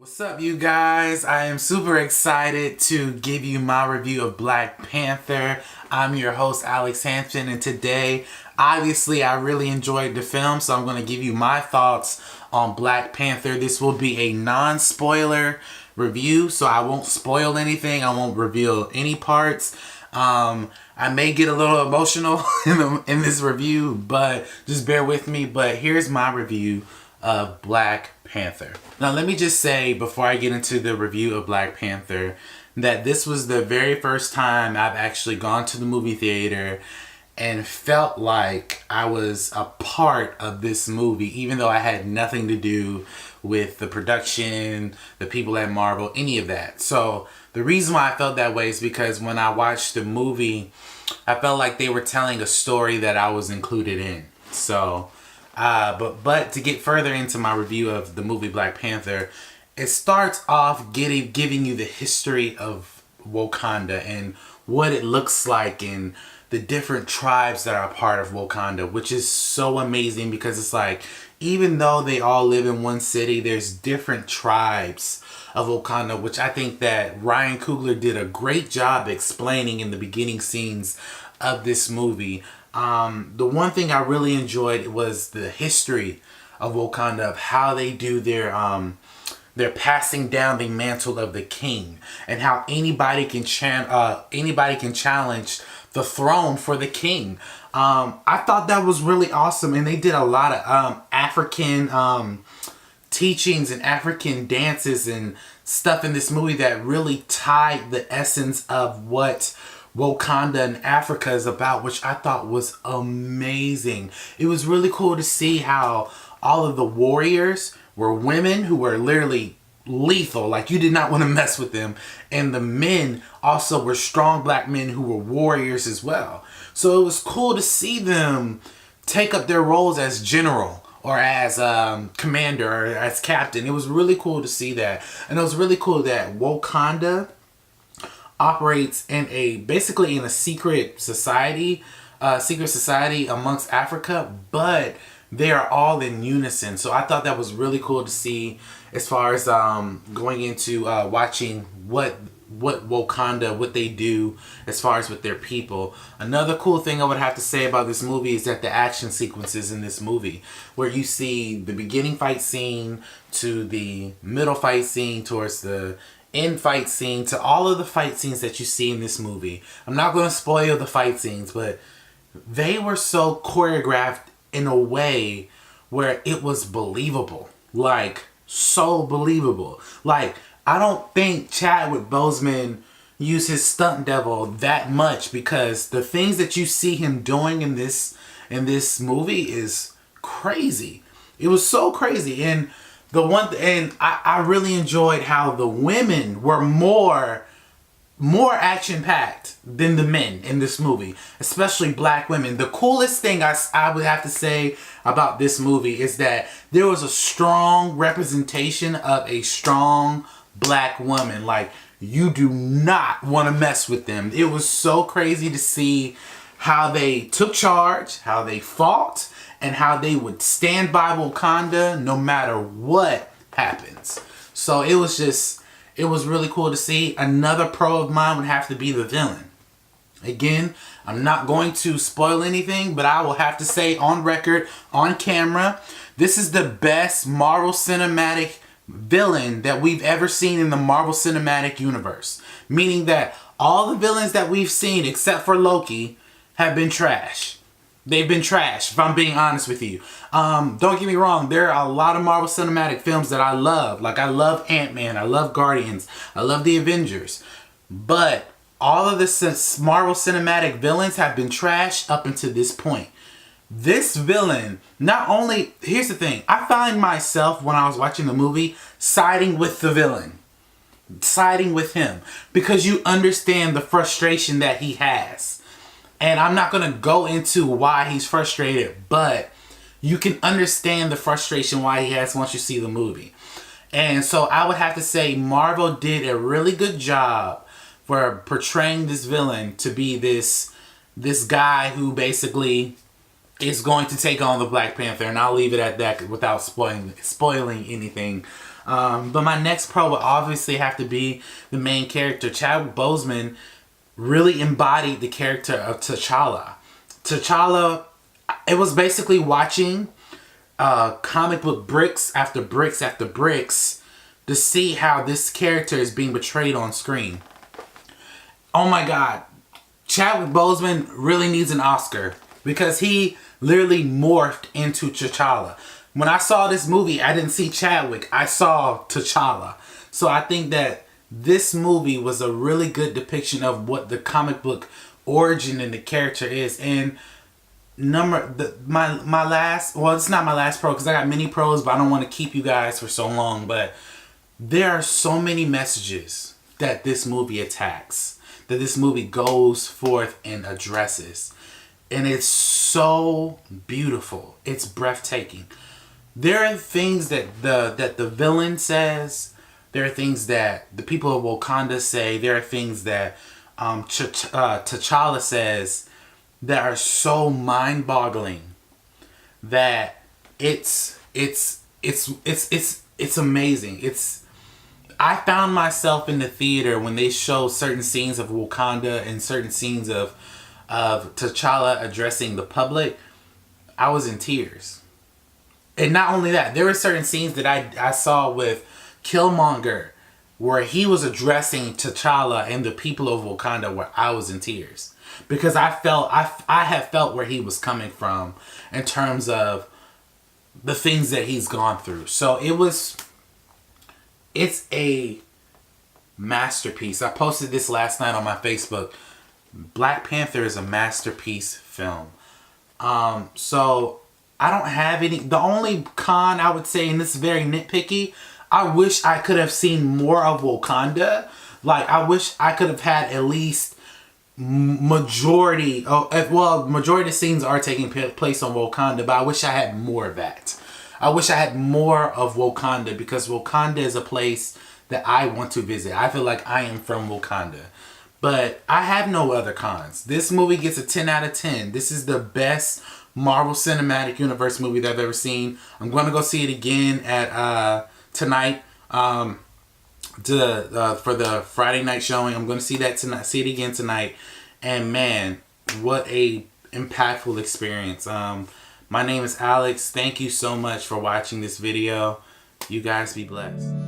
What's up, you guys? I am super excited to give you my review of Black Panther. I'm your host, Alex Hampton, and today, obviously, I really enjoyed the film, so I'm going to give you my thoughts on Black Panther. This will be a non-spoiler review, so I won't spoil anything. I won't reveal any parts. I may get a little emotional in this review, but just bear with me. But here's my review of Black Panther. Now, let me just say before I get into the review of Black Panther that this was the very first time I've actually gone to the movie theater and felt like I was a part of this movie, even though I had nothing to do with the production, the people at Marvel, any of that. So the reason why I felt that way is because when I watched the movie, I felt like they were telling a story that I was included in. So but to get further into my review of the movie Black Panther, it starts off giving you the history of Wakanda and what it looks like and the different tribes that are a part of Wakanda, which is so amazing because it's like, even though they all live in one city, there's different tribes of Wakanda, which I think that Ryan Coogler did a great job explaining in the beginning scenes of this movie. The one thing I really enjoyed was the history of Wakanda, of how they do their passing down the mantle of the king, and how anybody can challenge the throne for the king. I thought that was really awesome, and they did a lot of African teachings and African dances and stuff in this movie that really tied the essence of what Wakanda and Africa is about, which I thought was amazing. It was really cool to see how all of the warriors were women who were literally lethal, like you did not want to mess with them, and the men also were strong black men who were warriors as well. So it was cool to see them take up their roles as general or as commander or as captain. It was really cool to see that, and it was really cool that Wakanda operates basically in a secret society amongst Africa, but they are all in unison. So I thought that was really cool to see, as far as going into watching what Wakanda, what they do as far as with their people. Another cool thing I would have to say about this movie is that the action sequences in this movie, where you see the beginning fight scene to the middle fight scene towards the end fight scene to all of the fight scenes that you see in this movie. I'm not going to spoil the fight scenes, but they were so choreographed in a way where it was believable. Like, so believable. Like, I don't think Chadwick Boseman used his stunt double that much, because the things that you see him doing in this movie is crazy. It was so crazy. And I really enjoyed how the women were more action-packed than the men in this movie, especially black women. The coolest thing I would have to say about this movie is that there was a strong representation of a strong black woman. Like, you do not want to mess with them. It was so crazy to see how they took charge, how they fought, and how they would stand by Wakanda no matter what happens. So it was really cool to see. Another pro of mine would have to be the villain. Again, I'm not going to spoil anything, but I will have to say on record, on camera, this is the best Marvel Cinematic villain that we've ever seen in the Marvel Cinematic Universe. Meaning that all the villains that we've seen, except for Loki, have been trash. They've been trash, if I'm being honest with you. Don't get me wrong, there are a lot of Marvel Cinematic films that I love. Like, I love Ant-Man, I love Guardians, I love the Avengers. But all of the Marvel Cinematic villains have been trash up until this point. This villain, not only... Here's the thing. I find myself, when I was watching the movie, siding with the villain. Siding with him. Because you understand the frustration that he has. And I'm not going to go into why he's frustrated, but you can understand the frustration why he has once you see the movie. And so I would have to say Marvel did a really good job for portraying this villain to be this guy who basically is going to take on the Black Panther. And I'll leave it at that without spoiling anything. But my next pro will obviously have to be the main character. Chadwick Boseman really embodied the character of T'Challa. T'Challa, it was basically watching comic book bricks after bricks after bricks to see how this character is being portrayed on screen. Oh my God. Chadwick Boseman really needs an Oscar because he literally morphed into T'Challa. When I saw this movie, I didn't see Chadwick. I saw T'Challa. So I think that this movie was a really good depiction of what the comic book origin and the character is. And my last, well, it's not my last pro because I got many pros, but I don't want to keep you guys for so long. But there are so many messages that this movie attacks, that this movie goes forth and addresses. And it's so beautiful. It's breathtaking. There are things that the villain says. There are things that the people of Wakanda say. There are things that T'Challa says that are so mind-boggling that it's amazing. I found myself in the theater when they show certain scenes of Wakanda and certain scenes of T'Challa addressing the public. I was in tears. And not only that, there were certain scenes that I saw with Killmonger where he was addressing T'Challa and the people of Wakanda where I was in tears. Because I have felt where he was coming from in terms of the things that he's gone through. So it's a masterpiece. I posted this last night on my Facebook. Black Panther is a masterpiece film. So I don't have any. The only con I would say, and this is very nitpicky, I wish I could have seen more of Wakanda. Like, I wish I could have had at least majority of scenes are taking place on Wakanda, but I wish I had more of that. I wish I had more of Wakanda because Wakanda is a place that I want to visit. I feel like I am from Wakanda. But I have no other cons. This movie gets a 10 out of 10. This is the best Marvel Cinematic Universe movie that I've ever seen. I'm going to go see it again at tonight for the Friday night showing. I'm going to see that tonight. See it again tonight. And man, what a impactful experience. My name is Alex. Thank you so much for watching this video. You guys be blessed.